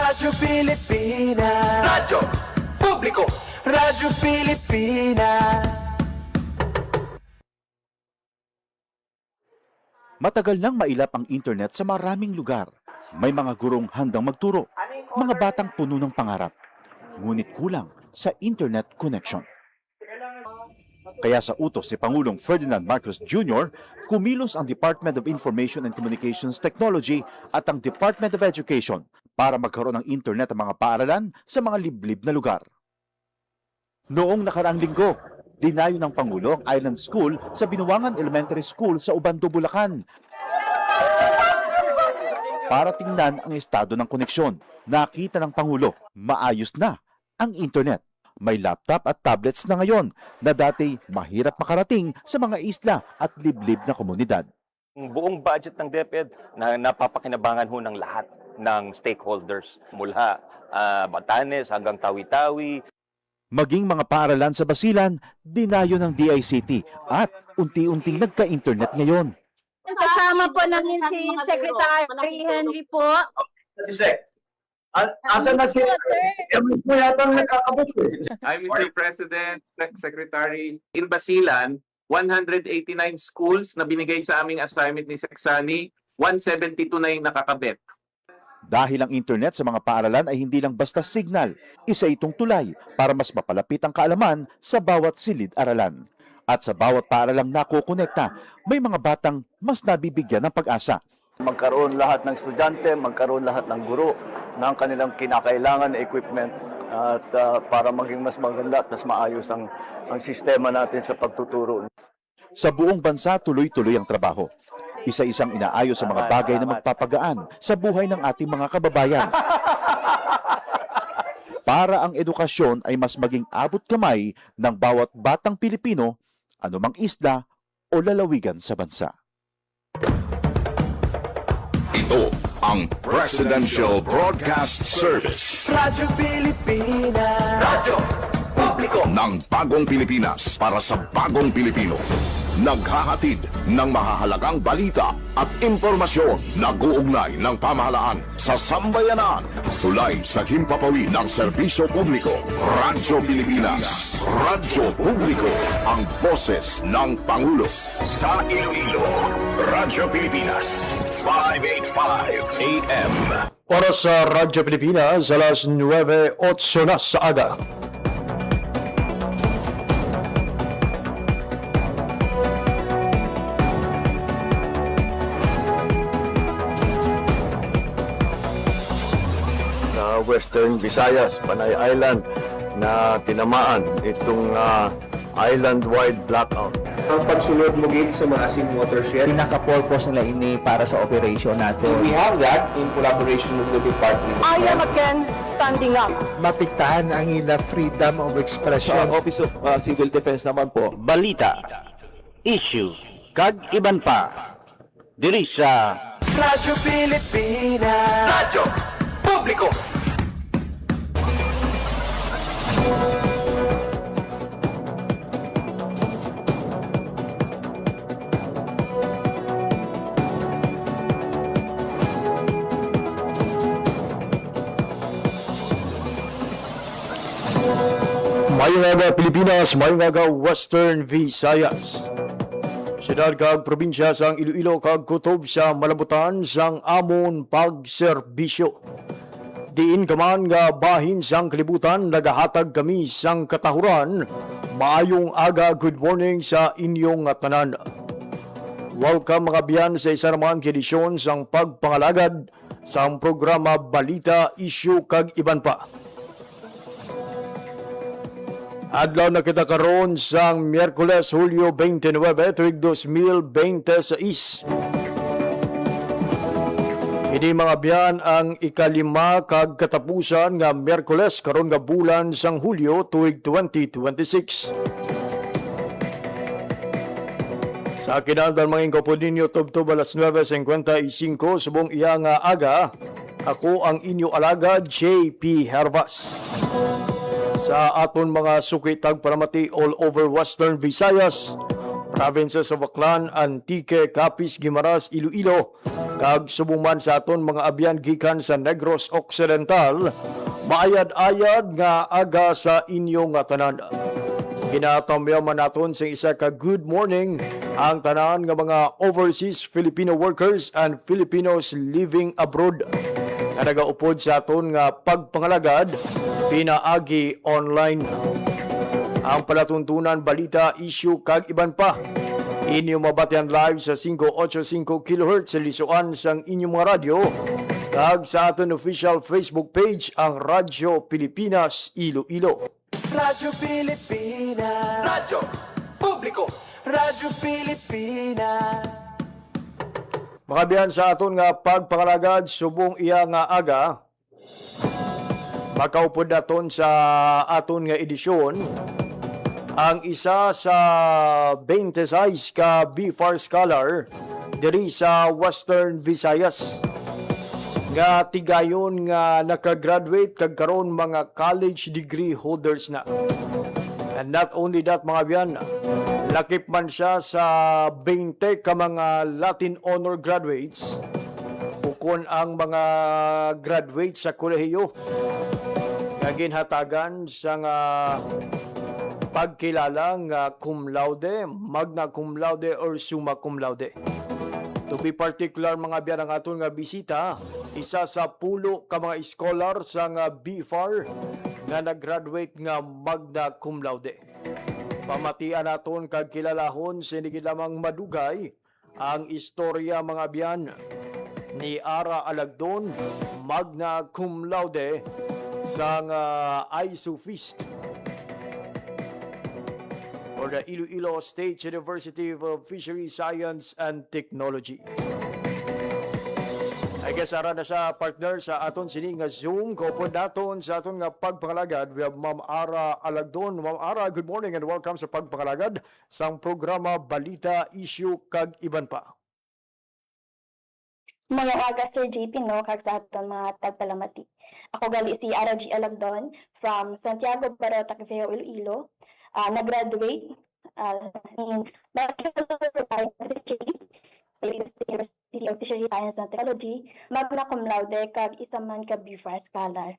Radyo Pilipinas. Radyo Publiko. Radyo Pilipinas. Matagal nang mailap ang internet sa maraming lugar. May mga gurong handang magturo, mga batang puno ng pangarap. Ngunit kulang sa internet connection. Kaya sa utos ni Pangulong Ferdinand Marcos Jr., kumilos ang Department of Information and Communications Technology at ang Department of Education para magkaroon ng internet ang mga paaralan sa mga liblib na lugar. Noong nakaraang linggo, dinayo ng Pangulo ang Island School sa Binuangan Elementary School sa Ubando, Bulacan para tingnan ang estado ng koneksyon. Nakita ng Pangulo, maayos na ang internet. May laptop at tablets na ngayon na dati mahirap makarating sa mga isla at liblib na komunidad. Ang buong budget ng DepEd na napapakinabangan ho ng lahat ng stakeholders mula Batanes hanggang Tawi-Tawi. Maging mga paaralan sa Basilan, dinayo ng DICT at unti-unting nagka-internet ngayon. Kasama po namin si Secretary Henry po. Si Sec. Asan na si mismo yata ang nakakabot eh. I'm Mr. President, Secretary. In Basilan, 189 schools na binigay sa aming assignment ni Seksani, 172 na yung nakakabit. Dahil ang internet sa mga paaralan ay hindi lang basta signal, isa itong tulay para mas mapalapit ang kaalaman sa bawat silid-aralan. At sa bawat paaralang nakokonekta, may mga batang mas nabibigyan ng pag-asa. Magkaroon lahat ng estudyante, magkaroon lahat ng guro ng kanilang kinakailangan na equipment at para maging mas maganda at mas maayos ang sistema natin sa pagtuturo. Sa buong bansa, tuloy-tuloy ang trabaho. Isa-isang inaayos sa mga bagay na magpapagaan sa buhay ng ating mga kababayan. Para ang edukasyon ay mas maging abot kamay ng bawat batang Pilipino, anumang isla o lalawigan sa bansa. Ito ang Presidential Broadcast Service. Radyo Pilipinas. Radyo Publiko. Ng bagong Pilipinas para sa bagong Pilipino. Naghahatid ng mahahalagang balita at impormasyon na guugnay ng pamahalaan sa sambayanan. Tulay sa himpapawid ng serbisyo publiko. Radyo Pilipinas. Radyo Publiko. Ang boses ng Pangulo. Sa Iloilo, Radyo Pilipinas. 585 AM. Oras sa Radyo Pilipinas, alas 9:08 na sa aga. Sa Western Visayas, Panay Island na tinamaan itong island-wide blackout. Ang pagsunod mo gate sa Maasin Watershed. Pinaka-purpose nila ini para sa operation natin. We have that in collaboration with the department. I am again standing up. Mapigtaan ang ila freedom of expression. Sa Office of Civil Defense naman po. Balita, issue, kag iban pa. Diri sa Radyo Pilipinas. Radyo Publiko. Mayong aga Pilipinas, mayong aga Western Visayas. Siyudad kag probinsya sang Iloilo kag kutob sa malabutan sang amon pagserbisyo. Diin kaman nga bahin sang kalibutan nagahatag kami sang katahuran. Maayong aga, good morning sa inyong tanan. Welcome mga biyan sa isa namang edisyon sang pagpangalagad sang programa Balita, Issue kag iban pa. Adlaw na kita karon sang Miyerkules, Hulyo 29, tuig 2026. Ini mga biyan ang ikalima kag katapusan nga Miyerkules karon nga bulan sang Hulyo tuig 2026. Sa kinahanglan mga ingkapod ninyo tubtob alas 9:55 subong iya nga aga. Ako ang inyo alagad JP Hervas. Sa aton mga sukitag paramati all over Western Visayas, provinces of Baclan, Antique, Capiz, Guimaras, Iloilo, Kag subong man sa aton mga abyan gikan sa Negros Occidental, maayad-ayad nga aga sa inyo nga tanan. Ginatamyaw man naton sa isa ka good morning ang tanan nga mga overseas Filipino workers and Filipinos living abroad na nagaupod sa aton nga pagpangalagad pinaagi online. Ang palatuntunan, balita, issue kag iban pa. Inyo mabatian live sa 585 kHz sa lisuan sang inyong mga radyo kag sa aton official Facebook page ang Radyo Pilipinas Iloilo. Radyo Pilipinas. Radyo Publiko. Radyo Pilipinas. Mga biyan sa aton nga pagpangalagad subong iya nga aga, makaupod naton sa aton nga edisyon ang isa sa 26 ka BFAR scholar diri sa Western Visayas nga tigayon nga nakagraduate kag karon mga college degree holders na. And not only that mga biyan, lakip man siya sa 20 ka mga Latin honor graduates ukon ang mga graduates sa kolehiyo nga ginhatagan sa nga pagkilala nga cum laude, magna cum laude or summa cum laude. To be particular mga biyan ang aton nga bisita, isa sa pulo ka mga scholar sa nga BFAR nga nag-graduate nga magna cum laude. Pamatian naton kag kilalahon sinigid lamang madugay ang istorya mga biyan ni Ara Alagdon, magna cum laude sa nga ISOFIST or the Iloilo State University of Fisheries Science and Technology. I guess ara na sa partner sa aton sini nga Zoom. Kaupod naton sa aton nga pagpangalagad. We have Ma'am Ara Alagdon. Ma'am Ara, good morning and welcome sa pagpangalagad sang programa Balita, Issue kag iban pa. Mga aga, Sir JP, no, kag sa aton mga tagpalamati. Ako gali si Ara G. Alagdon from Santiago, Barota, Caveo, Iloilo. Nag-graduate in Bachelor of Science in Fisheries sa University of Fisheries Science and Technology, magna cum laude, kag isa man ka BFAR scholar.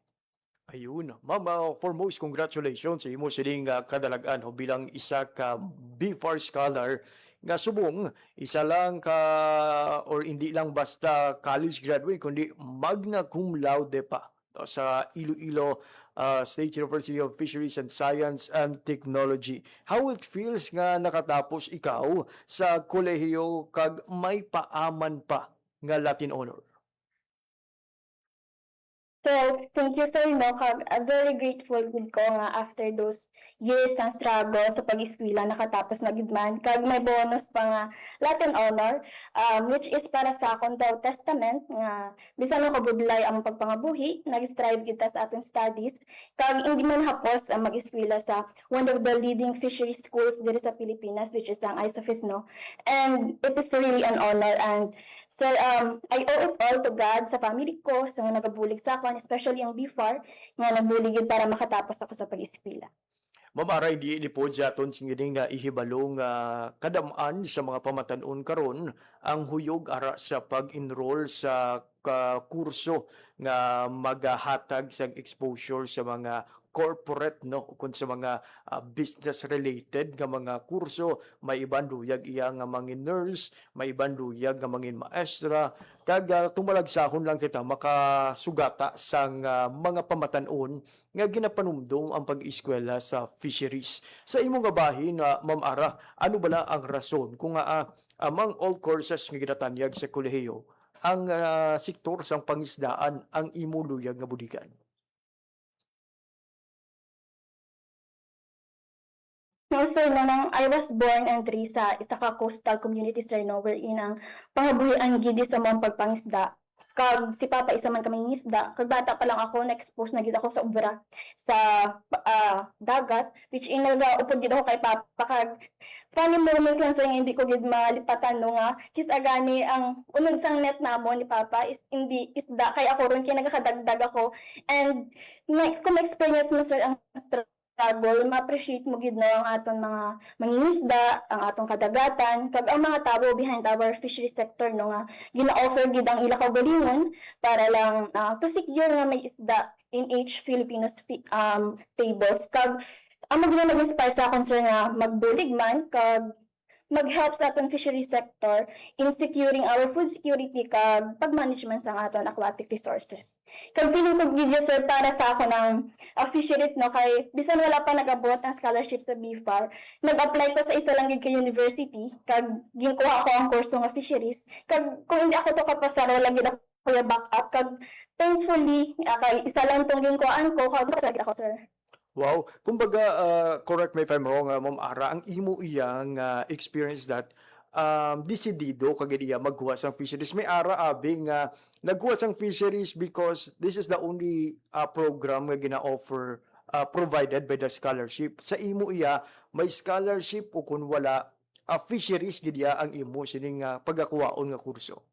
Ayun, Ma'am, foremost congratulations sa imo sining kadalagan bilang isa ka BFAR scholar nga subong isa lang ka or hindi lang basta college graduate kundi magna cum laude pa sa Iloilo State University of Fisheries and Science and Technology. How it feels nga nakatapos ikaw sa kolehiyo kag may paaman pa nga Latin honor? So, thank you, sir, no, kag very grateful gud ko nga after those years ng struggle sa pag-eskwela nakatapos na gid man, kag may bonus pa nga Latin honor, which is para sa akong daw testament nga bisan no kabudlay ang pagpangabuhi, nag-strive kita sa atong studies, kag hindi man hapos ang mag-eskwela sa one of the leading fishery schools diri sa Pilipinas, which is ang ISOFIS, no, and it is really an honor. And sir, I owe it all to God, sa family ko, sa nga nagabulig sa akin, especially ang BFAR, nga nagbuligid para makatapos ako sa pag-eskwela. Ma'am Ara, hindi inipod sa aton singining nga ihibalong kadamaan sa mga pamatanon karon ang huyog ara sa pag-enroll sa kurso nga maghatag sa exposure sa mga corporate, no, kung sa mga business related nga mga kurso. May iban luyag iya nga mangin nurse, may iban luyag nga mangin maestra, kag tumalagsahon lang kita makasugata sang mga pamatanon nga ginapanumdum ang pag-eskwela sa fisheries. Sa imong gabahin, Ma'am Ara, ano ba ang rason kung among all courses nga ginatanyag sa kolehiyo, ang sektor sang pangisdaan ang imo luyag nga budigan? No, sir, nang I was born and raised sa isa ka coastal community, sir, no, wherein ang pangabuhian gidi sa mga pagpangisda. Kag si Papa isa man kaming isda, kag bata pa lang ako, na-expose na gid ako sa ubra sa dagat, which in nagaupod gid ako kay Papa. Kag funny moments lang, sir, nga hindi ko gid malipatan, no, nga kisagani ang unod sang net namon ni Papa is hindi isda, kay ako ron kay nagakadagdag ako. And kung experience mo, sir, ang struggle, ma-appreciate mo gid no ang aton mga mangingisda, ang atong kadagatan, kag ang mga tao behind our fishery sector no nga gina-offer gid ang ila kaugalingon para lang to secure nga may isda in each Filipinos tables. Kag ang mga nag-inspire sa akon sir nga magbulig man kag mag-help sa aton fishery sector in securing our food security kag pag-management sa aton aquatic resources. Kag feeling ko gid sir para sa ako ng fisheries no kay bisan wala pa nag-abot ang scholarship sa BFAR, nag-apply ko sa isa lang gid ka university kag ginkuha ko ang kurso nga fisheries. Kag kung hindi ako to kapasar wala gid ako kuya back up kag thankfully kay isa lang tong ginkuhaan ko kag pasagid ako sir. Wow. Kumbaga, correct me if I'm wrong, Ma'am Ara, ang imo iyang experience that desidido kagid iya maghuwas ang fisheries. May ara abi nga naghuwas ang fisheries because this is the only program nga gina-offer provided by the scholarship. Sa imo iya, may scholarship o kung wala, fisheries gid iya ang imo sining pagakuwaon nga kurso.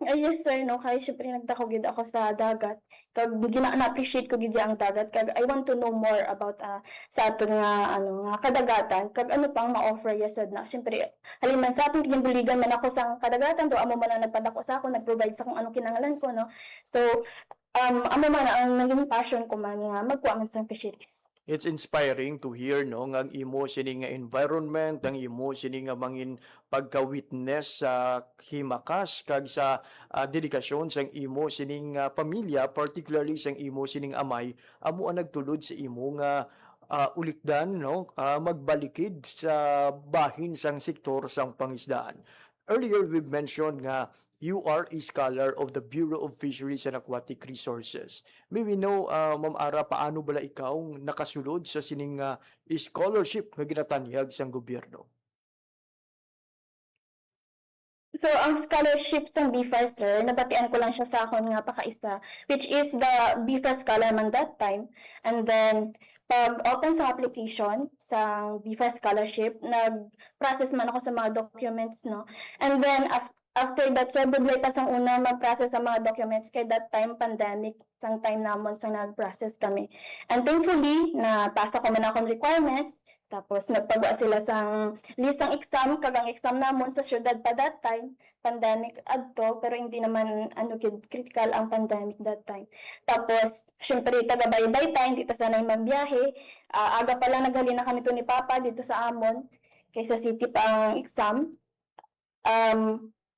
Yes sir no kay syempre nagdako gid ako sa dagat kag na-appreciate ko gid ang dagat kag I want to know more about sa aton nga nga kadagatan kag ano pang ma-offer sad na syempre halin man sa aton ginbuligan man ako sa kadagatan to amo man ang nagpadako sa ako nag-provide sa kung anong kinahanglan ko no so amo man ang naging passion ko man nga magkuha man sa fisheries. It's inspiring to hear no nga ang imo sini nga environment, ang imo sini nga mangin pagka-witness sa himakas kag sa dedikasyon sang imo sining pamilya, particularly sang imo sining amay, amo ang nagtulod sa imo nga ulikdan no magbalikid sa bahin sang sektor sang pangisdaan. Earlier we mentioned nga you are a scholar of the Bureau of Fisheries and Aquatic Resources. May we know, Ma'am Ara, paano bala ikaw nakasulod sa sining scholarship nga ginatanyag sang gobyerno? So, ang scholarship sa BFAR, sir, nabatian ko lang siya sa akon nga pakaisa, which is the BFAR Scholar man that time. And then, pag open sa application sa BFAR Scholarship, nag-process man ako sa mga documents, no? And then, after that, sir, budlay pa sang una mag-process sa mga documents kay that time pandemic, sang time namon sang nag-process kami. And thankfully, napasa ko man akong requirements, tapos nagpagawa sila sang list sang exam, kag ang exam namon sa syudad pa that time, pandemic adto, pero hindi naman critical ang pandemic that time. Tapos, syempre, taga-baybay time, dito sanay magbiyahe. Aga pa lang naghalin na kami to ni Papa dito sa Amon, kaysa city pa ang exam.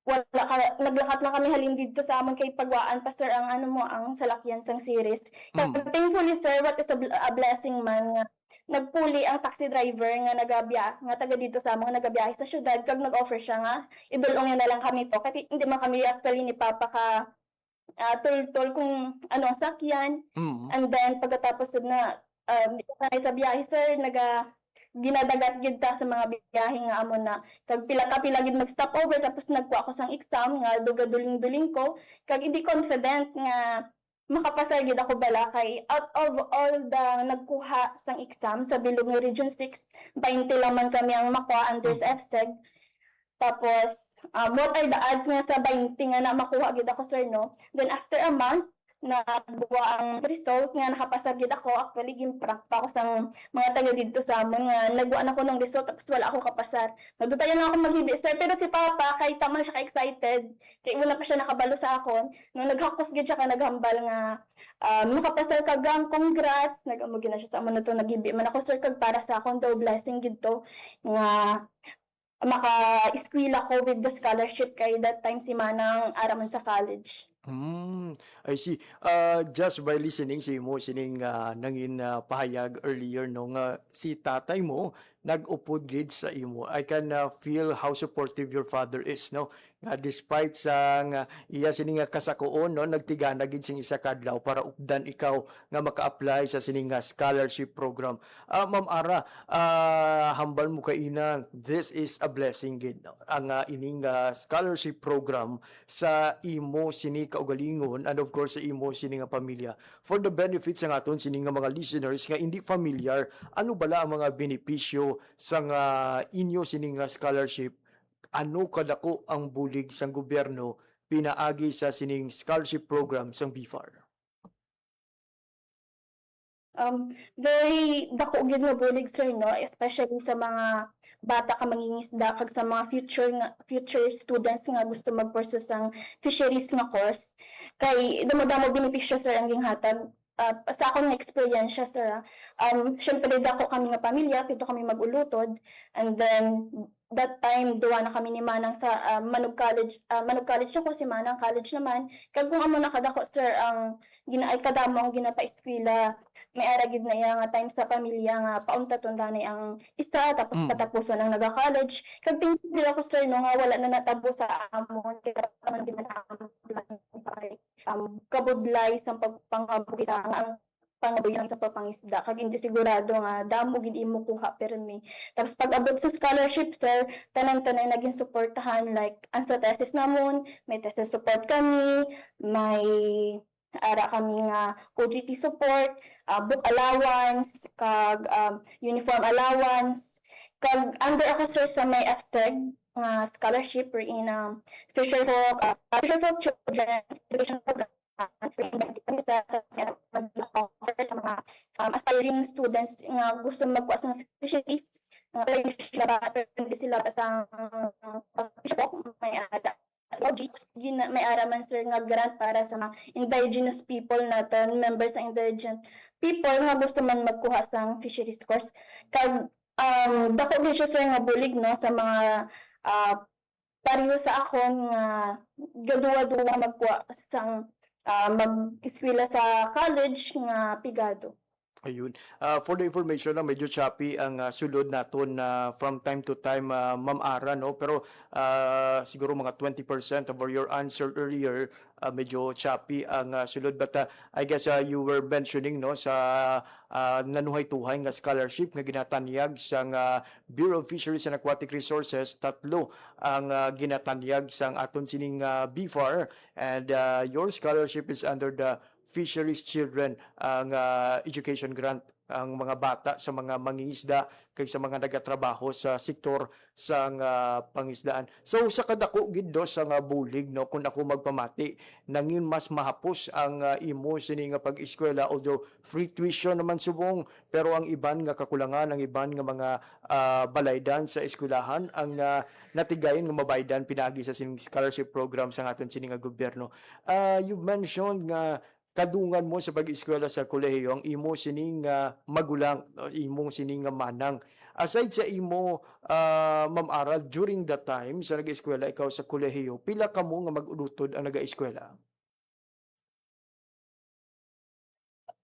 Naglakat lang kami halin dito sa amon kay pagwaan pa sir ang ang salakyan sang series. Thankfully sir, what is a blessing man nga nagpuli ang taxi driver nga nga taga dito sa amon nagabiyahe sa syudad kag nag-offer siya nga idulong niya na lang kami to kasi hindi man kami actually ni Papa ka tol kung ano ang sakyan. And then pagkatapos na hindi ka sa biyahe sir ginadagat gid ta sa mga biyahe nga amon na kag pila gid mag-stop over tapos nagkuha ako sang exam nga duling ko kag hindi confident nga makapasa gid ako bala kay out of all the nagkuha sang exam sa bilog nga Region 6 20 lang man kami ang makuha under FSEG. Tapos what are the odds nga sa 20 nga na makuha gid ako sir no. Then after a month nabuwa ang result nga nakapasa gid ako. Actually gimprank pa ako sa mga taga dito sa amon nga nagbuan ako ng result tapos wala ako kapasar. Nagdutayan lang ako maghibi sir pero si Papa kay tama siya ka excited kay una pa siya nakabalo sa akon nung naghakos gid siya ka naghambal nga makapasar ka gang congrats nagamo gina siya sa amon na to naghibi man ako sir kag para sa akon daw blessing gid to nga maka-eskwela ko with the scholarship kay that time si Manang araman sa college. I see. Just by listening sa imo sining nangin pahayag earlier no nga si tatay mo nag-upod gid sa imo. I can feel how supportive your father is no. Nga despite sa iya sining kasakuon no nagtigana gid sing isa kadlaw para updan ikaw nga maka-apply sa sining scholarship program. Ma'am Ara, hambal mo kay ina, this is a blessing gid no? Ang ining scholarship program sa imo sini kaugalingon and of course sa imo sini nga pamilya. For the benefits ng aton sini nga mga listeners nga hindi familiar, ano bala ang mga benepisyo sa inyo sini nga scholarship? Ano kadako ang bulig sang gobyerno pinaagi sa sining scholarship program sang BFAR? Very dako gyud nga bulig sir no, especially sa mga bata ka mangingisda kag sa mga future students nga gusto mag-pursue sang fisheries nga course. Kay damo-damo benepisyo sir ang ginhatag. Sa akong experience sir, syempre dako kami nga pamilya, pito kami mag-ulutod, and then that time duwa na kami ni Manang sa Manug College. Manug College ako, si Manang College naman. Kag kung amo nakadako sir ang ginaay kadamo ang ginapa-eskwela, may ara gid na iya nga time sa pamilya nga paunta tundanay ang isa tapos katapusan ang naga-college. Kag tingil ako sir no nga wala na natabo sa amon kaya naman ginamon kabudlay sa pagpangabuhi sa ang pangabuyan sa papangisda kag hindi sigurado nga damo gid imo kuha permi. Tapos pag abot sa scholarship sir, tanan-tanan naging suportahan like ang sa thesis namon, may thesis support kami, may ara kami nga OJT support, book allowance, kag uniform allowance, kag under ako sir sa may FSEG nga scholarship in Fisherfolk Children Education Program sa mga aspiring students nga gusto magkuha sa fisheries, hindi sila sa Fisherfolk, may may araman sir nga grant para sa mga indigenous people naton, members sa indigent people nga gusto man magkuha sang fisheries course. Kag dako gyud siya sir nga bulig no sa mga pareho sa akon nga gaduwa-duwa magkuha sang mag-eskwela sa college nga pigado. Ayun. For the information na medyo choppy ang sulod naton from time to time, Ma'am Ara, no? Pero siguro mga 20% of your answer earlier, medyo choppy ang sulod. But I guess you were mentioning no sa nanuhay-tuhay nga scholarship nga ginatanyag sang Bureau of Fisheries and Aquatic Resources. Tatlo ang ginatanyag sang aton sining BFAR, and your scholarship is under the Fisheries Children ang education grant ang mga bata sa mga mangingisda kay sa mga nagatrabaho sa sektor sang pangisdaan. So sa kadako gid do sa nga bulig no kun ako magpamati nangin mas mahapos ang imo sini nga pag-eskwela, although free tuition naman subong, pero ang iban nga kakulangan, ang iban nga mga balaydan sa eskwelahan ang natigayon nga mabaydan pinagi sa sining scholarship program sa aton sini nga gobyerno. You mentioned nga kadungan mo sa pag-eskwela sa kolehiyo ang imo sining magulang, imong sining manang. Aside sa imo, Ma'am Ara, during that time sa nag-eskwela ikaw sa kolehiyo, pila ka mo nga mag-ulutod ang nag-eskwela?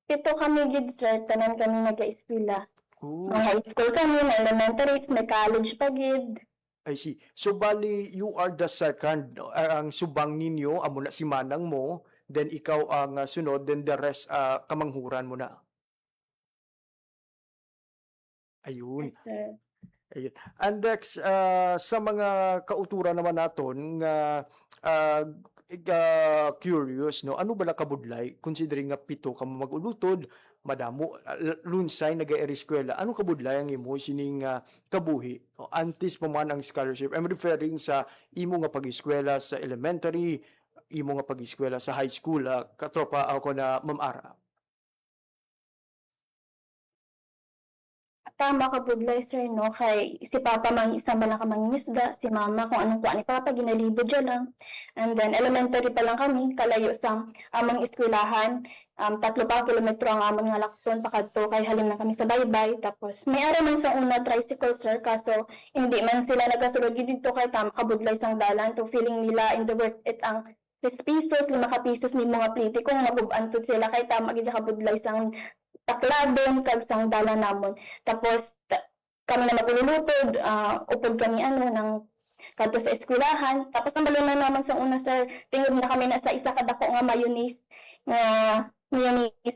Pito kami gid sir, tanan kami nag-eskwela. Ooh, May high school kami, may elementary, may college pa gid. I see. So bali, you are the second, ang subang ninyo, amo na si manang mo, then ikaw ang sunod, then the rest kamanghuran mo na. Ayun. Yes, sir. Ayun. And next, sa mga kauturan naman naton nga curious, no? Ano ba na kabudlay? Considering nga pito ka mag-ulutod, madamo, lunsay nag-eskwela. Ano kabudlay ang imo sining kabuhi? Antes pa man ang scholarship. I'm referring sa imo nga pag-eskwela sa elementary, imo nga pag-eskwela sa high school. Katropa ako na Ma'am Ara. Tama ka budlay sir no, kay si Papa mang isa man ka mangingisda, si Mama kung anong kuha ni Papa ginalibod dyan lang. And then elementary pa lang kami, kalayo sa amang eskwelahan. 3 pa kilometro ang amang nga lakton pakadto kay halim na kami sa baybay. Tapos may ara man sa una tricycle sir, kaso hindi man sila nagasulod dito kay tama ka budlay sang dalan, to feeling nila in the worth it ang 10 pesos, 5 ka pesos ni mga plite kung magubantod sila kay tama gid ka budlay sang takladon kag sang dala namon. Tapos kami na maglulutod, upod kami ng kadto sa eskwelahan. Tapos ang balon naman sa una sir, tingod na kami na sa isa kadako nga mayonnaise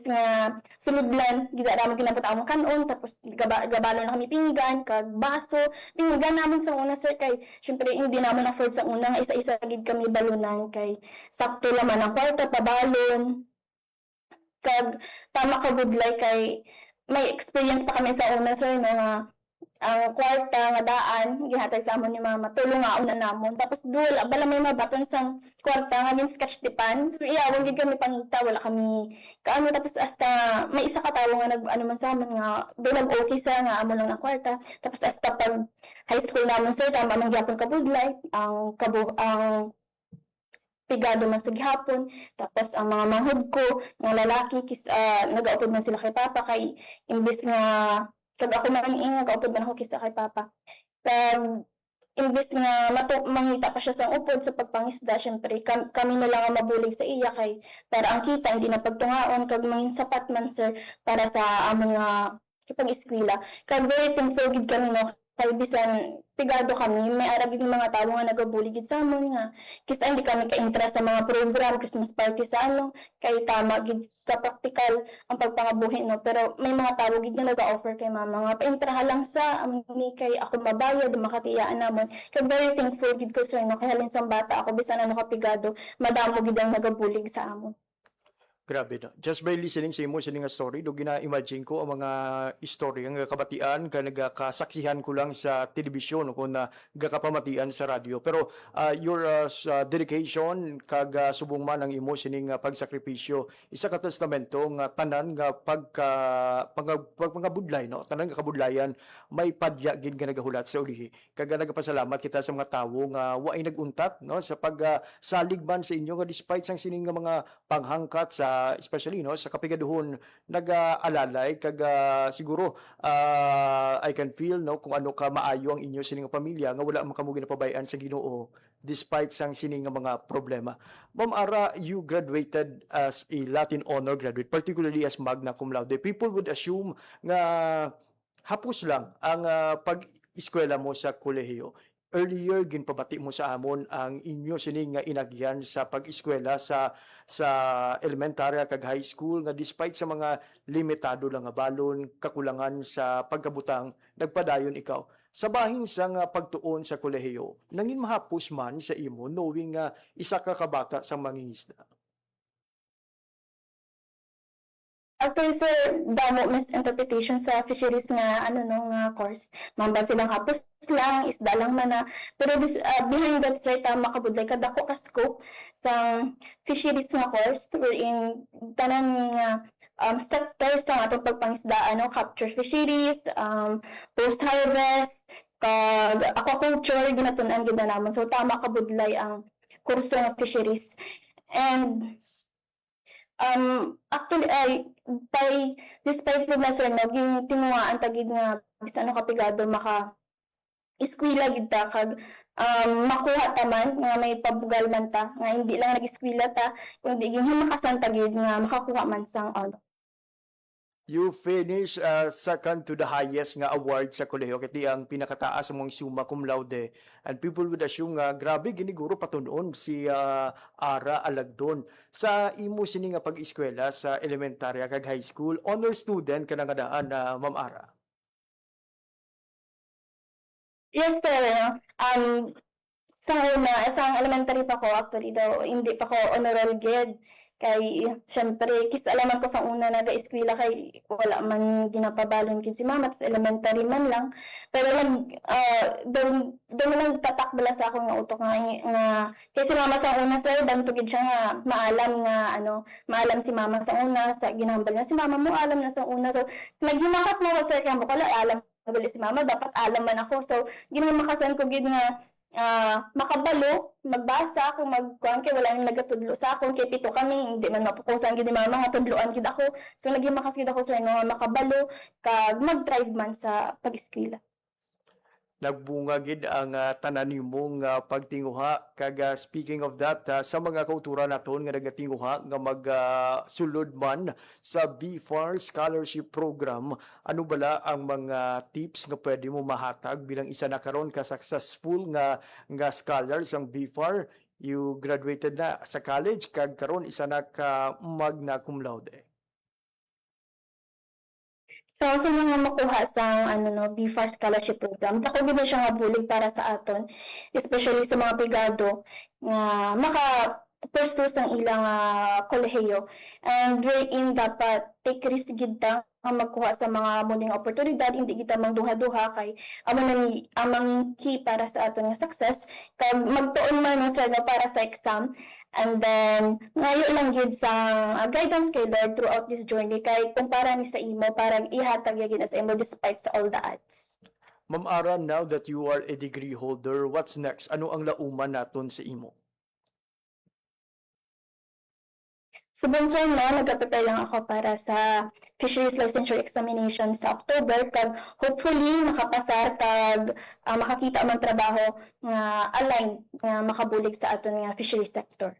nga suludlan, gida namon ginapot among kanon, tapos gabalo na kami pinggan kag baso. Pinggan namon sa una sir kay syempre hindi namon afford sa una nga isa-isa gid kami balunan kay sakto laman ang kwarta pa balon. Kag tama ka budlay kay may experience pa kami sa una sir no, nga ang kwarta nga daan gihatag sa amon ni mama tulungaon na namon tapos wala bala may mabaton sang kwarta nga gin sketch tipan so iyawon gid kami pangita wala kami kaano tapos hasta may isa ka tawo nga nag ano man sa amon nga bilang okay sa nga amo lang na kwarta tapos hasta pag high school namon sir tama man gyapon kabudlay ang pigado man sa gihapon tapos ang mga manghud ko mga lalaki nagaupod man sila kay papa kay imbes nga kag ako man gaupod man ako kisa kay papa kag imbes nga mangita pa siya sa upod sa pagpangisda syempre kami na lang ang mabulig sa iya kay para ang kita hindi na pagtungaon kag mangin sapat man sir para sa among nga pag-eskwela kag very thankful gid kami no kay bisan pigado kami may ara gid mga tao nga nagabuli gid sa amon nga kisa hindi kami ka-interest sa mga program Christmas party sa ano kay tama gid ka practical ang pagpangabuhi no pero may mga tao gid nga naga-offer kay mama nga paintraha lang sa ni kay ako mabayad makatiyaan namon kay very thankful gid ko sir no kay halin sang bata ako bisan ano kapigado madamo gid ang nagabulig sa amon. Grabe no. Just by listening sa imo sining nga story, do gina-imagine ko ang mga istorya nga kabatian ka nagakasaksihan ko lang sa telebisyon kung na gakapamatian sa radyo. Pero your dedication kag subong man ang imo sining pagsakripisyo isa ka testamento nga tanan nga pagpangabudlay no, tanan nga kabudlayan may padya gid nga nagahulat sa ulihi. Kag nagapasalamat kita sa mga tawo nga waay naguntat no sa pagsalig man sa inyo nga despite sang sining nga mga panghangkat sa especially no sa kapigaduhon nag-alalay kag siguro I can feel no kung ano ka maayo ang inyo sining pamilya nga wala man kamo ginapabayan sa Ginoo despite sang sining nga mga problema. Ma'am Ara, you graduated as a Latin honor graduate, particularly as magna cum laude. People would assume nga hapos lang ang pag-eskwela mo sa kolehiyo. Earlier ginpabati mo sa amon ang inyo sining nga inagyan sa pag-eskwela sa elementarya kag high school nga despite sa mga limitado lang nga balon kakulangan sa pagkabutang nagpadayon ikaw sa bahin sa nga pagtuon sa kolehiyo nangin mahapos man sa imo knowing nga isa ka kabata sa mangingisda. Actually, sir, damo misinterpretation sa fisheries nga ano no nga course. Mamba silang hapos lang, isda lang man na. Pero behind that, sir, tama kabudlay kadako ka scope sa fisheries nga course wherein tanan nga sector sa atong pagpangisdaan no, capture fisheries, post-harvest, kag aquaculture ginatun-an gid na namon. So tama kabudlay ang kurso nga fisheries. And actually despite sa sir no ging tinuwaan tagid nga bisan ano kapigado maka eskwela gid ta kag makuha taman nga may pabugal man ta nga hindi lang nag-eskwela ta kundi ging makasan tagid nga makakuha man sang ano. You finish second to the highest nga award sa kolehiyo kiti ang pinakataas mong summa cum laude and people would assume nga grabe giniguro patunon si Ara Alagdon sa imo sini nga pag-eskwela sa elementarya kag high school honor student ka nga daan Ma'am Ara. Yes sir. Sa elementary pa ko actually daw hindi pa ko honorary grade. Kay syempre kisalaman ko sa una naga-eskwela kay wala man ginapabalon kin si mama sa elementary man lang pero lang doon lang tatakbala sa ako nga utok nga kay si mama sa una sir dan tugid siya nga maalam si mama sa una sa ginambal niya si mama mo alam na sa una so naghimakas na ko sir kay wala alam nabali si mama dapat alam man ako so ginamakasan ko gid nga makabalo, magbasa kung magkuhan kay wala nang nagatudlo sa akon kay pito kami hindi man mapukusan gid ni mama nga tudloan gid ako so naghimakas gid ako sir no makabalo kag mag-drive man sa pag-eskwela. Nagbunga gid ang tanan nimong pagtinguha kag speaking of that sa mga kauturan naton nga nagatinguha nga magsulod man sa BFAR Scholarship Program ano bala ang mga tips nga pwede mo mahatag bilang isa na karon ka successful nga scholars ang BFAR you graduated na sa college kag karon isa na ka magna cum laude. So, sa mga makuha sa BFAR Scholarship Program, dako gid siya nga bulig para sa aton, especially sa mga pigado nga pursue sang ilang kolehiyo. And wherein dapat take risk gid ta ang magkuha sa mga muling oportunidad, hindi kita mangduha-duha kay amang key para sa aton nga success kag magtuon man ng struggle para sa exam. And then ngayo lang gid sa guidance kay Lord throughout this journey kay kumpara ni sa imo parang ihatag gyud sa imo despite sa all the odds. Ma'am Ara, now that you are a degree holder, what's next? Ano ang lauman naton sa imo? Sa Bonsor na, nag-prepare lang ako para sa Fisheries Licensure Examination sa October kag hopefully makapasar kag makakita man trabaho nga align nga makabulig sa aton nga fisheries sector.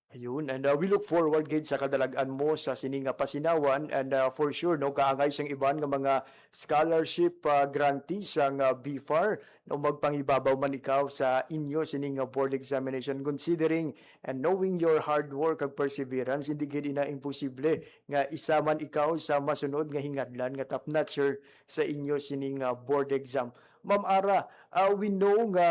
Ayun, and we look forward gid sa kadalagan mo sa sininga pasinawan, and for sure no kaangay sang iban nga mga scholarship grantees ang BFAR no magpangibabaw man ikaw sa inyo sininga board examination, considering and knowing your hard work ag perseverance, hindi gid ina imposible nga isa man ikaw sa masunod nga hingadlan nga top notcher sa inyo sininga board exam. Ma'am Ara, we know nga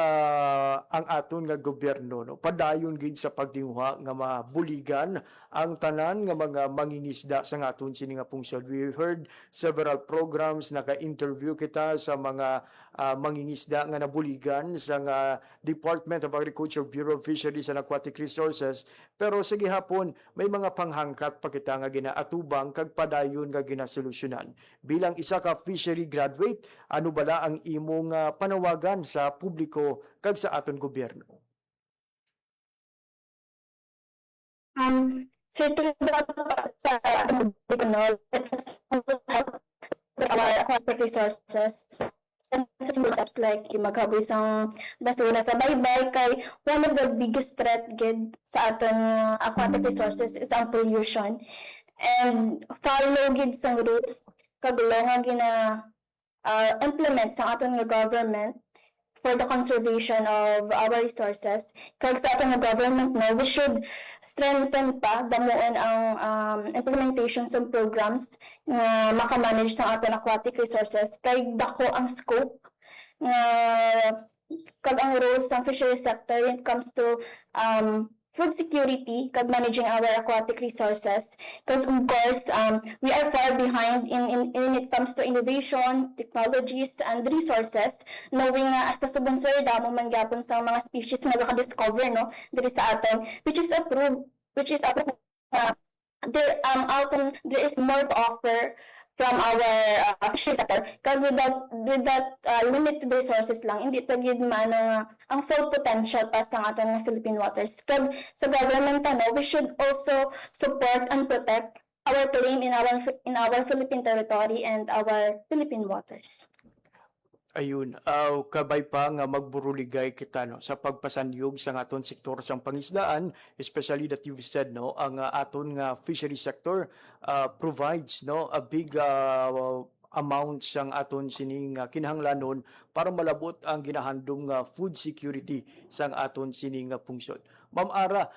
ang aton nga gobyerno no padayon gid sa pagdinguha nga mabuligan ang tanan nga mga mangingisda sa aton sini nga pungsod. We heard several programs, naka-interview kita sa mga mangingisda nga nabuligan sa Department of Agriculture, Bureau of Fisheries and Aquatic Resources, pero sa gihapon may mga panghangkat pa kita nga ginaatubang kag padayon nga ginasolusyonan. Bilang isa ka fishery graduate, ano bala ang imong panawagan sa publiko kag sa aton gobyerno? Certainly sa our aquatic resources and steps like yung maghaboy sang basura sa baybay kay one of the biggest threat gid sa aton aquatic resources is ang pollution, and follow gid sang rules kag law nga gina implement sa aton nga government for the conservation of our resources. Kag sa aton nga government no, we should strengthen pa damuon ang implementation sa programs nga makamanage sa aton aquatic resources kay dako ang scope nga kag ang roles ng fisheries sector when it comes to food security kag managing our aquatic resources, because of course we are far behind in it comes to innovation, technologies and resources, knowing nga as sa Bonsor damo man gyapon sa mga species nga naka-discover no diri sa aton, which is approved there is more to offer from our fisheries sector. Kag with that limited resources lang, hindi ta gid maano ang full potential pa sa aton nga Philippine waters. Kag sa government no, we should also support and protect our claim in our Philippine territory and our Philippine waters. Ayun, kabay pa nga magburuligay kita no sa pagpasanyog sa aton sektor sang pangisdaan, especially that you've said no ang aton nga fishery sector provides no a big amount sang aton sining kinahanglanon para malabot ang ginahandom nga food security sang aton sining pungsod. Ma'am Ara,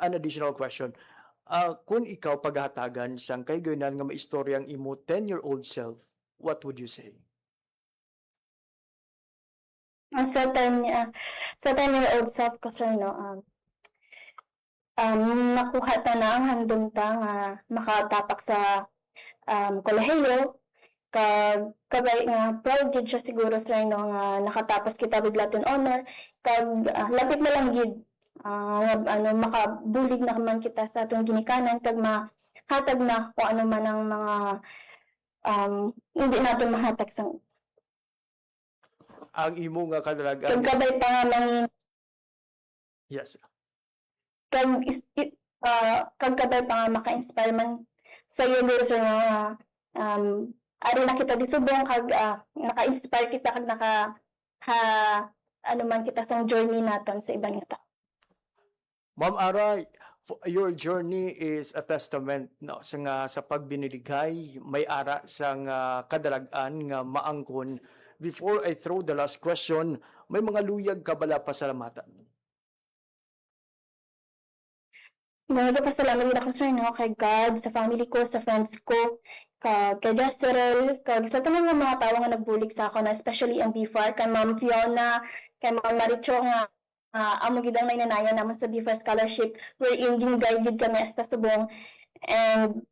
an additional question. Kung ikaw paghatagan sang kayganan nga maistorya ang imo 10-year-old self, what would you say? Sa 10-year-old self ko sir no, nakuha ta na ang handom ta nga makatapak sa kolehiyo kag kabay nga proud gid siya siguro sir no nga nakatapos kita with Latin honor kag lapit na lang gid makabulig na man kita sa atong ginikanan kag mahatag na kung ano man ang mga hindi natin mahatag sa Ang imo nga kadalagan. kag kabay pa nga mangin Yes. kag kabay pa nga maka-inspire man sa iyo sir nga ari na kita disubong kag naka-inspire kita kag ano man kita sa journey naton sa ibang ita. Ma'am Ara, your journey is a testament no sa pagbiniligay may ara sang kadalagan nga maangkon. Before I throw the last question, may mga luyag ka bala pasalamatan? Nagpasalamat gid ako sir no kay God, sa family ko, sa friends ko, kay Jezreel, kag sa tanang mga tawo nga nagbulig sa ako na especially ang BFAR, kay Ma'am Fiona, kay Ma'am Maricho nga amo gid ang nainanayan naman sa BFAR scholarship wherein gin-guide kami hasta subong, and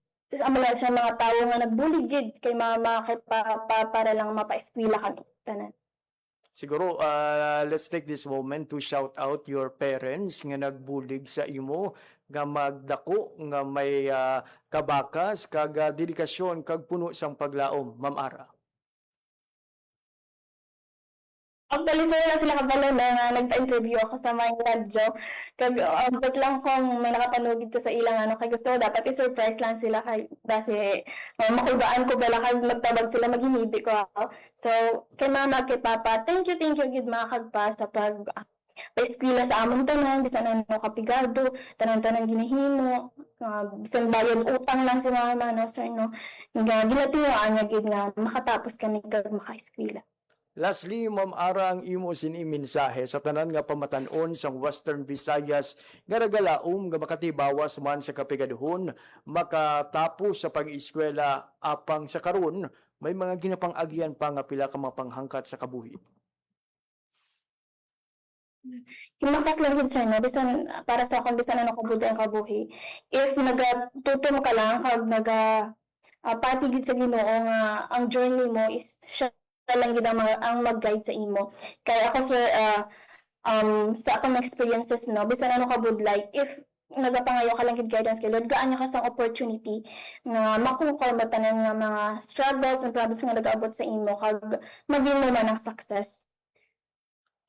amo na siya mga tawo nga nagbuli gid kay mama kay para lang mapa-eskwela kami tanan. Siguro, let's take this moment to shout out your parents nga nagbulig sa imo, nga magdako, nga may kabakas, kag dedikasyon, kag puno sang paglaom. Ma'am Ara. Actually, sir, lang sila kabalo na nagpa-interview ako sa mga radyo. Kag ba't lang kung may nakapanugid ko sa ilang kay gusto dapat i-surprise lang sila kay kasi makulbaan ko bala kag magtabag sila maghinibi ko ako. So, kay mama, kay papa, thank you gid mga kagpa sa pa-eskwela sa amon tanan, bisan ano kapigado, tanan-tanan ginahimo, bisan bayad utang lang si mama, no, sir, no. Ginatiwaan niya gid nga makatapos kami kag maka-eskwela. Lastly, Ma'am Ara, ang imo sini mensahe sa tanan nga pamatanon sang Western Visayas nga nagalaom nga makatibawas man sa kapigaduhon, makatapos sa pag-eskwela apang sa karon may mga ginapang-agian pa nga pila ka mapanghangkat sa kabuhi. Kimakas lang gid sir, no, bisan para sa akong bisan ano kabuhi ang kabuhi. If nagatutom ka lang kag pati gid sa Ginoo nga ang journey mo is siya lang gid ang mag-guide sa imo. Kaya ako sir, sa akong experiences, no, bisan ano ka budlay, if nagapangayo ka lang gid guidance kay Lord, gaan niya ka sang opportunity nga makuha mo tanan nga mga struggles and problems nga nagaabot sa imo kag maging mo man ang success.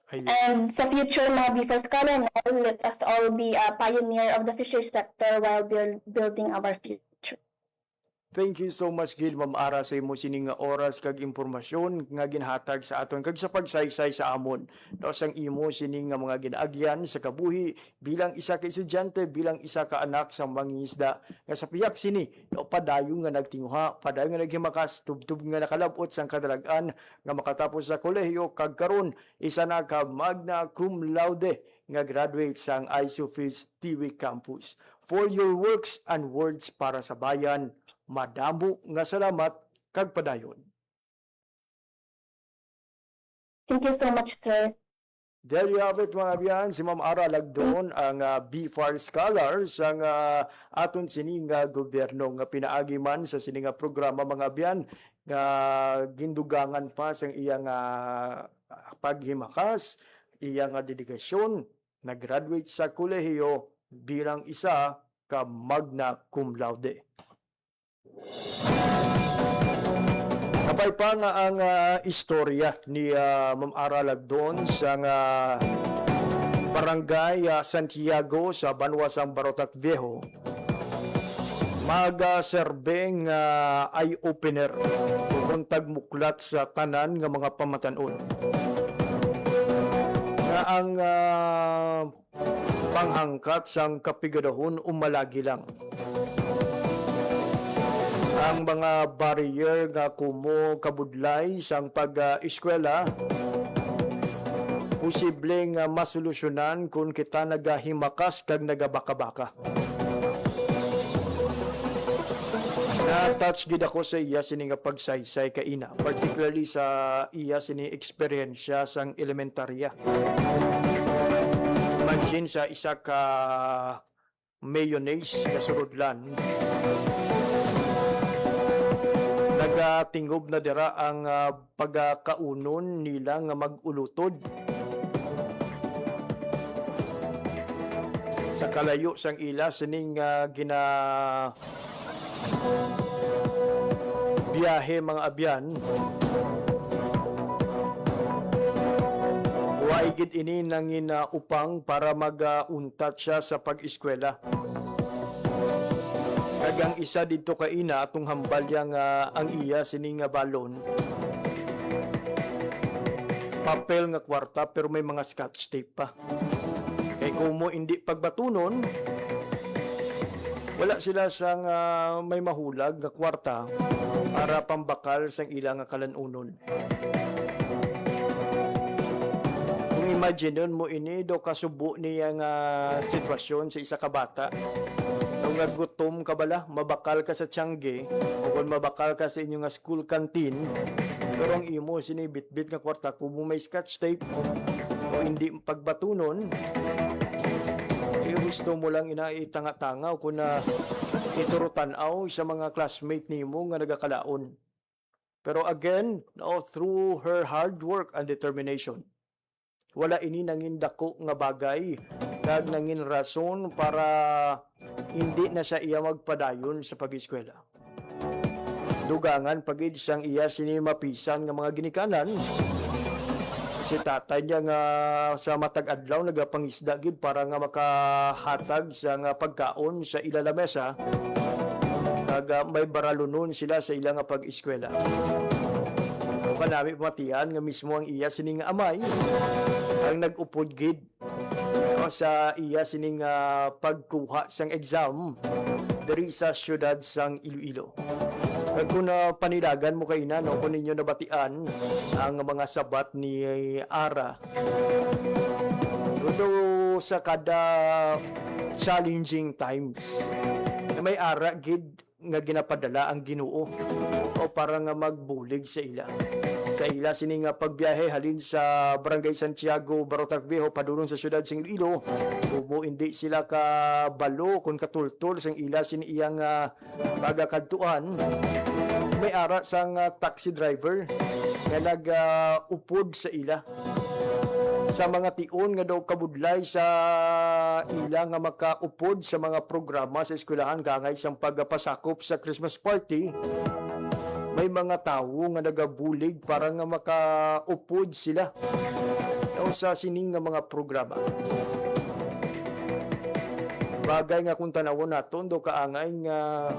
Ayun. And sa future mga BFAR scholar, no, let us all be a pioneer of the fisheries sector while building our future. Thank you so much, Gil, Ma'am Ara, sa imo sining nga oras kag impormasyon nga ginhatag sa aton kag sa pagsaysay sa amon. No, sang imo sining nga mga ginaagyan sa kabuhi bilang isa ka estudyante, bilang isa ka anak sa mangingisda nga sa piyak sini, no, padayon nga nagtinguha, padayon nga naghimakas, tubtub nga nakalabot sang kadalagan nga makatapos sa kolehiyo kag karon isa na ka magna cum laude nga graduate sang Isofis TV Campus. For your works and words para sa bayan, madamo nga salamat kag padayon. Thank you so much, sir. There you have it, mga abyan, si Ma'am Ara Lagdon, ang BFAR Scholar sa aton sining gobyerno nga pinaagi man sa sining programa, mga abyan, nga gindugangan pa sa iyang paghimakas, iyang dedikasyon, nag-graduate sa kolehiyo bilang isa ka magna cum laude. Kapay pa nga ang istorya ni Ma'am Ara Lagdon sa Barangay Santiago sa Banwasang Barotac Viejo. Mag-serbeng eye-opener kung tagmuklat sa tanan nga mga pamatanon. Nga ang panghangkat sang kapigadahon umalagi lang. Ang mga barrier nga kumo kabudlay sang pag-eskwela posibleng masolusyonan kung kita nagahimakas kag nagabaka-baka. Na-touch gid ako sa iya sini nga pagsaysay kaina, particularly sa iya sini eksperyensya sang elementarya. Imagine sa isa ka mayonnaise nga surudlan, nagatingob na dira ang pagkaunon nila nga mag-ulutod sa kalayo sang ila sining biyahe mga abyan. Waigid ini nangin upang para mag-untat siya sa pag-eskwela. Kagang isa dito kaina atong hambal yang ang iya sining balon. Papel nga kwarta pero may mga scotch tape pa. Kay kung mo hindi pagbatunon, wala sila sang may mahulag nga kwarta para pambakal sang ilang kalanunon. Kung imagine mo ini do kasubo niya nga sitwasyon sa isa ka bata. Kung nagutom ka bala, mabakal ka sa tiyangge, o kung mabakal ka sa inyong school canteen, pero ang imo sinibit-bit nga kwarta, kung may scotch tape, o o hindi pagbatunon, gusto mo lang inaitanga-tanga o kung na iturutan-aw sa mga classmate nimo nga nagakalaon. Pero again, no, through her hard work and determination, wala ini nangin dako nga bagay kag nangin rason para hindi na siya iya magpadayon sa pag-eskwela. Dugangan pagid siyang iya sini mapisan nga mga ginikanan. Si tatay niya nga sa matag adlaw nagapangisda gid para nga makahatag sa nga pagkaon sa ila lamesa. Kag may baralunon sila sa ila nga pag-eskwela. Kanami pamatian nga mismo ang iya sining amay ang nag-upod gid sa iya sining pagkuha sang exam diri sa syudad sang Iloilo. Kag kung panilagan mo kay na, no, kung ninyo nabatian ang mga sabat ni Ara. Although sa kada challenging times, may Ara gid nga ginapadala ang Ginoo o para nga magbulig sa ila. Sa ila sini nga pagbiyahe halin sa Barangay Santiago, Barotac Viejo padulong sa syudad sing Iloilo, umo hindi sila ka balo kun katultol sang ila sini iyang pagakadtuan. May ara sang taxi driver nga nag-upod sa ila sa mga tion nga daw kabudlay sa ila nga makaupod sa mga programa sa eskwelahan gangay sang pagpasakop sa Christmas party. May mga tawo nga nagabulig para nga makaupod sila sa sining nga mga programa. Bagay nga kung tanawon naton do kaangay nga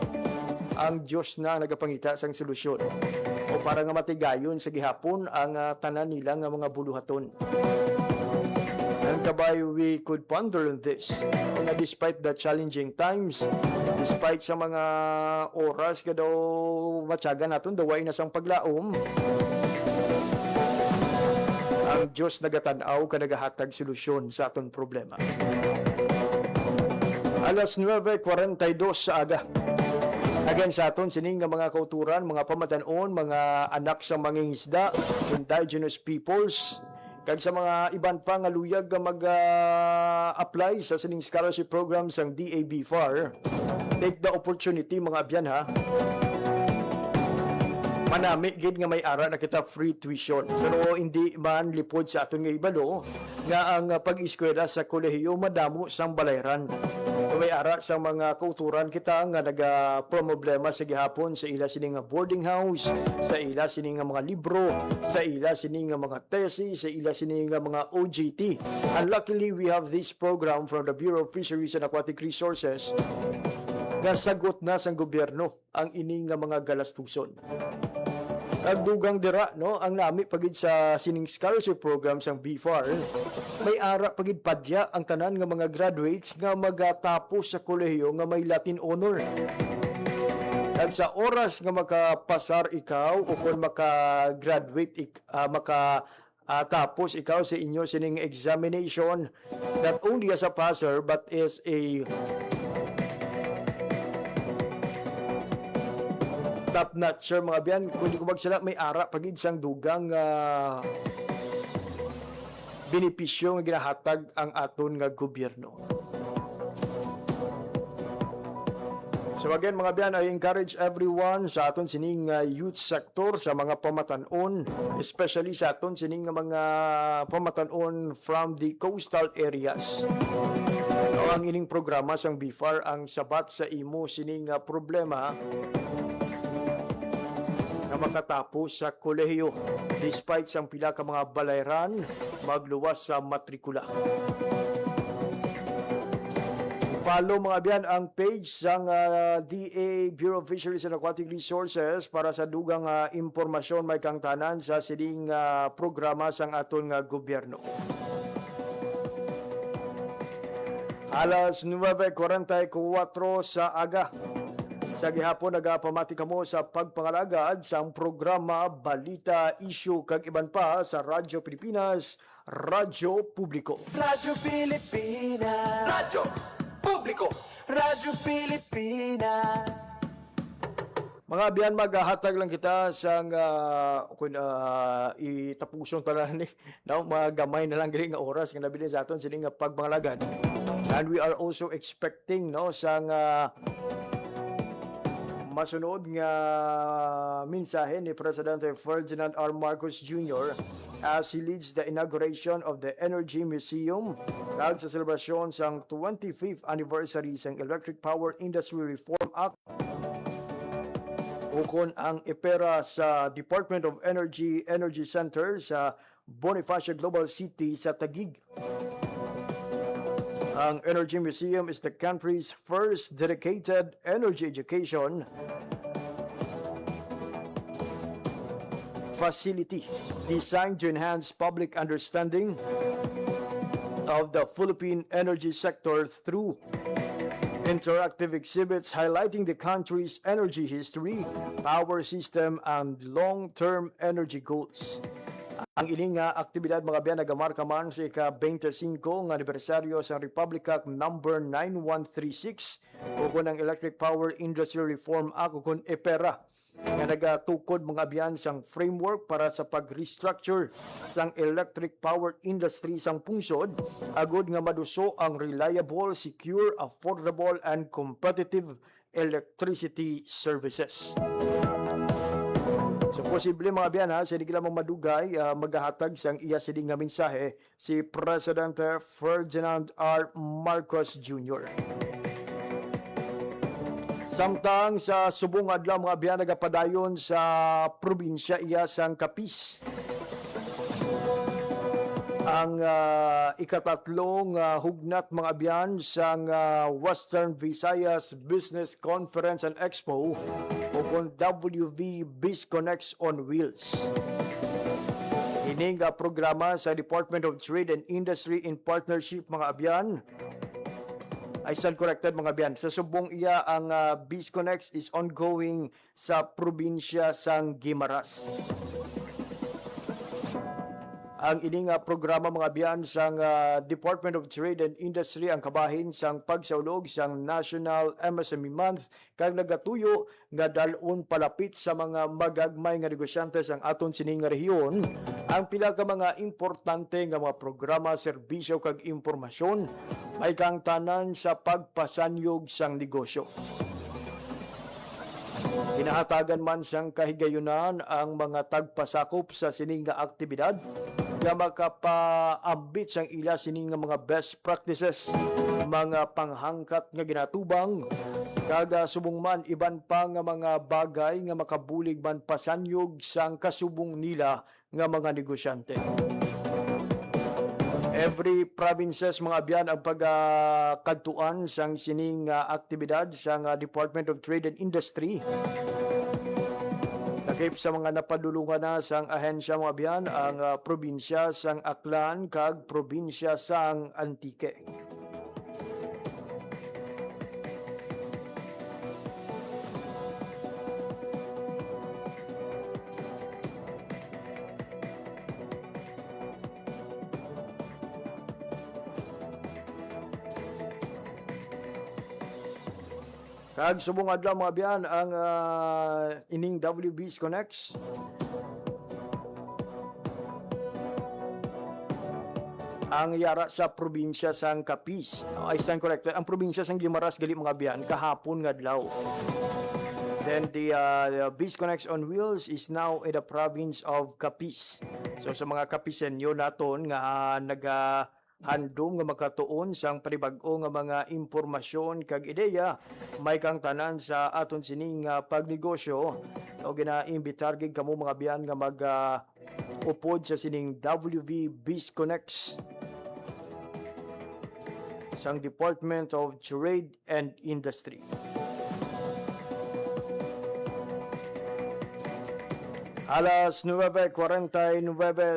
ang Diyos na nagapangita sang solusyon o para nga matigayon sa gihapon ang tanan nila nga mga buluhaton. And kabay, we could ponder on this. Na despite the challenging times, despite sa mga oras ka daw matyaga natin, daway na sang paglaom, ang Diyos nagatanaw ka nagahatag solusyon sa aton problema. Alas 9:42 sa aga. Again sa aton sining nga mga kauturan, mga pamatanon, mga anak sa mangingisda, indigenous peoples, kag sa mga iban pa nga luyag nga mag-apply sa sining scholarship program sang DAB-FAR, take the opportunity mga abyan ha. Manami gid nga may ara na kita free tuition. Pero hindi man lipod sa aton nga ibalo nga ang pag-eskwela sa kolehiyo madamo sang balayran. May ara sa mga kauturan kita nga naga-problema sa gihapon sa ila sining nga boarding house, sa ila sining nga mga libro, sa ila sining nga mga thesis, sa ila sining nga mga OJT. And luckily we have this program from the Bureau of Fisheries and Aquatic Resources nga sagot na sang gobyerno ang ining nga mga galastuson. Agdugang dira no ang nami pagid sa sining scholarship program sang BFAR, may ara pagid padya ang tanan nga mga graduates nga magatapos sa kolehiyo nga may Latin honor. At sa oras nga makapasar ikaw o kung maka-graduate tapos ikaw sa inyo sining examination, not only as a passer but as a top notcher mga biyan, kundi kumag sila may ara pagid sang dugang benepisyo nga ginahatag ang aton nga gobyerno. So again mga biyan, I encourage everyone sa aton sining youth sector, sa mga pamatanon, especially sa aton sining mga pamatanon from the coastal areas. Ang ining programa sang BFAR ang sabat sa imo sining problema na makatapos sa kolehiyo despite sang pila ka mga balayran magluwas sa matrikula. Follow mga biyan ang page sang DA Bureau of Fisheries and Aquatic Resources para sa dugang impormasyon may kang tanan sa sining programa sang aton nga gobyerno. Alas 9:44 sa aga. Sa gihapon nagapamati kamo sa pagpangalagad sa programa Balita, Issue kag iban pa sa Radyo Pilipinas, Radyo Publiko. Radyo Pilipinas. Radyo Publiko. Radyo Pilipinas. Mga biyan, maghahatag lang kita sang kung itapusong talan ni no, magamay na lang gini nga oras nga nabili sa aton sini nga pagbangalagad. And we are also expecting no sang masunod nga mensahe ni Presidente Ferdinand R. Marcos Jr. as he leads the inauguration of the Energy Museum kag sa selebrasyon sang 25th anniversary sang Electric Power Industry Reform Act ukon ang ipera sa Department of Energy Center sa Bonifacio Global City sa Taguig. Ang Energy Museum is the country's first dedicated energy education facility designed to enhance public understanding of the Philippine energy sector through interactive exhibits highlighting the country's energy history, power system, and long-term energy goals. Ang ining nga aktibidad mga biyan nagamarka man sa ika-25 nga anibersaryo sa Republic Act number 9136 ukon ang Electric Power Industry Reform Act ukon EPERA nga nagatukod mga biyan sang framework para sa pag-restructure sang electric power industry sang pungsod agud nga maduso ang reliable, secure, affordable, and competitive electricity services. So posible mga biyan ha, sa di lamang madugay maghahatag sang iya sidi nga mensahe si Presidente Ferdinand R. Marcos Jr. Samtang sa subong adlaw mga biyan nagapadayon sa probinsya iya sang Capiz. Ang ikatatlong hugnat mga biyan sang Western Visayas Business Conference and Expo o kung WV BizConnects on Wheels. Ining programa sa Department of Trade and Industry in partnership mga abyan I stand corrected mga biyan. Sa subong iya ang BizConnects is ongoing sa probinsya sang Guimaras. Ang ining programa mga biyan sang Department of Trade and Industry ang kabahin sang pagsaulog sang National MSME Month kag nagatuyo nga dalon palapit sa mga magagmay nga negosyante sang aton sining nga rehiyon ang pila ka mga importante nga mga programa, serbisyo kag impormasyon ay kang tanan sa pagpasanyog sang negosyo. Hinahatagan man sang kahigayunan ang mga tagpasakop sa sining nga aktibidad nga makapaambit sang ila sining nga mga best practices, mga panghangkat nga ginatubang, kaga subong man iban pa nga mga bagay nga makabulig man pasanyog sang kasubong nila nga mga negosyante. Every provinces mga biyan ang pagkadtuan sang sining aktibidad sang Department of Trade and Industry. Nakip sa mga napadulungan na sang ahensya mga biyan ang probinsya sang Aklan kag probinsya sang Antique. Kag subong adlaw mga biyan ang ining WV BizConnects ang yara sa probinsya sang Capiz. I stand corrected. Ang probinsya sang Guimaras gali mga biyan kahapon nga adlaw. Then the BizConnects on Wheels is now in the province of Capiz. So sa mga Capizenyo naton nga handom nga makatuon sang panibag-o nga mga impormasyon kag ideya may kang tanan sa aton sining pagnegosyo o ginaimbitar gid kamo mga biyan nga mag upod sa sining WV BizConnects sang Department of Trade and Industry. Alas 9:49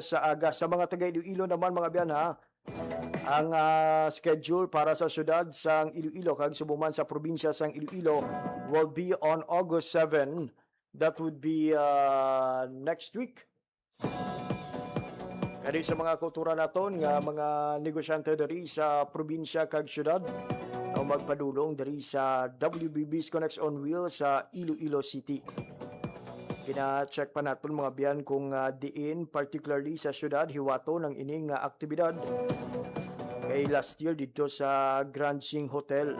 sa aga sa mga taga Iloilo naman mga biyan ha. Ang schedule para sa syudad sang Iloilo kag subuman sa probinsya sang Iloilo will be on August 7. That would be next week. Kani sa mga kultura naton nga mga negosyante diri sa probinsya kag syudad o o magpadulong diri sa WBB's Connects on Wheels sa Iloilo City. Kina-check pa natin mga biyan kung diin, particularly sa syudad, hiwato ng ining aktibidad. Kay last year dito sa Grand Sing Hotel.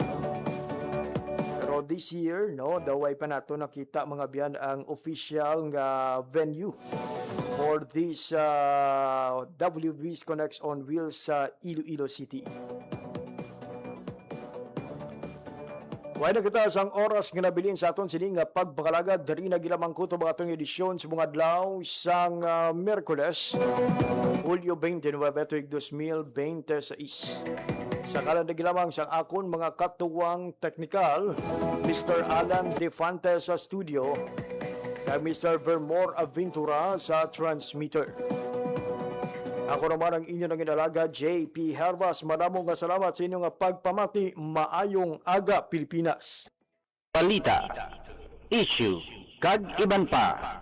Pero this year, no, daway pa nato nakita mga biyan ang official venue for this WB's Connects on Wheels sa Iloilo City. Wala na kita sang oras nga nabilin sa aton sining pagbakalagad dari na gilamang kuto mga atong edisyon sa mga adlaw sang Miyerkules, Hulyo 29, 2026. Sa kalan na gilamang sang akon mga katuwang teknikal, Mr. Alan Defante sa studio, kay Mr. Vermore Aventura sa transmitter. Ako naman ang inyo ng inalaga, JP Hervas. Maramong salamat sa inyong pagpamati. Maayong aga, Pilipinas. Balita, issue, kag iban pa.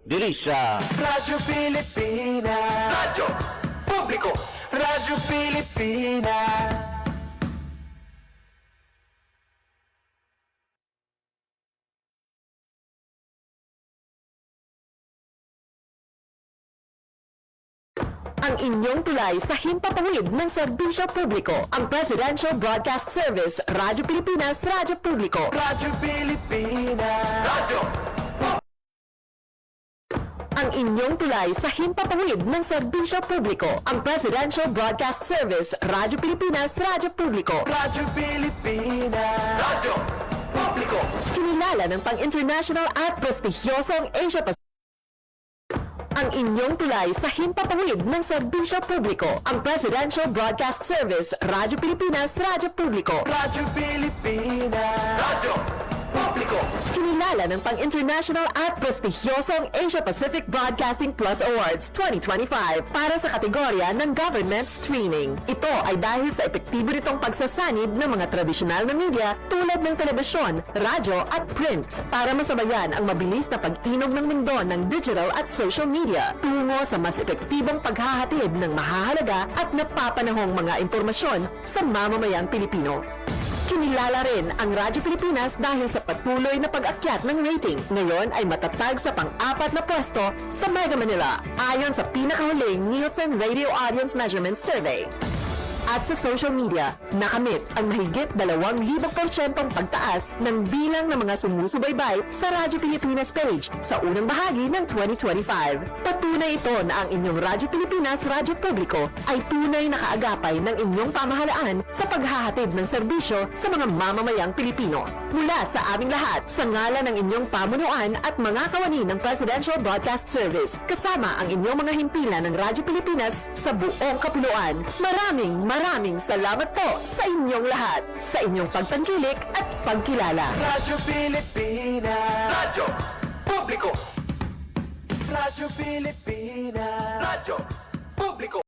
Diri sa Radyo Pilipinas. Radyo Publiko. Radyo Pilipinas. Ang inyong tulay sa himpapawid ng serbisyo publiko. Ang Presidential Broadcast Service, Radyo Pilipinas, Radyo Publiko. Radyo Pilipinas. Radyo. Ang inyong tulay sa himpapawid ng serbisyo publiko. Ang Presidential Broadcast Service, Radyo Pilipinas, Radyo Publiko. Radyo Pilipinas. Radyo Publiko. Kinilala ng pang-international at prestigyosong Asia Pacific. Ang inyong tulay sa himpapawid ng serbisyo publiko. Ang Presidential Broadcast Service, Radyo Pilipinas, Radyo Publiko. Radyo Pilipinas. Radyo Publiko. Kinilala ng pang-international at prestigyosong Asia Pacific Broadcasting Plus Awards 2025 para sa kategorya ng Government Streaming. Ito ay dahil sa epektibo nitong pagsasanib ng mga tradisyonal na media tulad ng telebisyon, radyo at print para masabayan ang mabilis na pag-inog ng mundo ng digital at social media tungo sa mas epektibong paghahatid ng mahahalaga at napapanahong mga impormasyon sa mamamayang Pilipino. Kinilala rin ang Radyo Pilipinas dahil sa patuloy na pag-akyat ng rating. Ngayon ay matatag sa pang-4 na pwesto sa Mega Manila ayon sa pinakahuling Nielsen Radio Audience Measurement Survey. At sa social media, nakamit ang mahigit 2,000% pagtaas ng bilang ng mga sumusubaybay sa Radyo Pilipinas page sa unang bahagi ng 2025. Patunay ito na ang inyong Radyo Pilipinas Radyo Publiko ay tunay na kaagapay ng inyong pamahalaan sa paghahatid ng serbisyo sa mga mamamayang Pilipino. Mula sa aming lahat, sa ngalan ng inyong pamunuan at mga kawani ng Presidential Broadcast Service, kasama ang inyong mga himpilan ng Radyo Pilipinas sa buong kapuluan. Maraming salamat po sa inyong lahat, sa inyong pagtangkilik at pagkilala. Radyo Pilipinas. Radyo Publiko. Radyo Pilipinas. Radyo Publiko.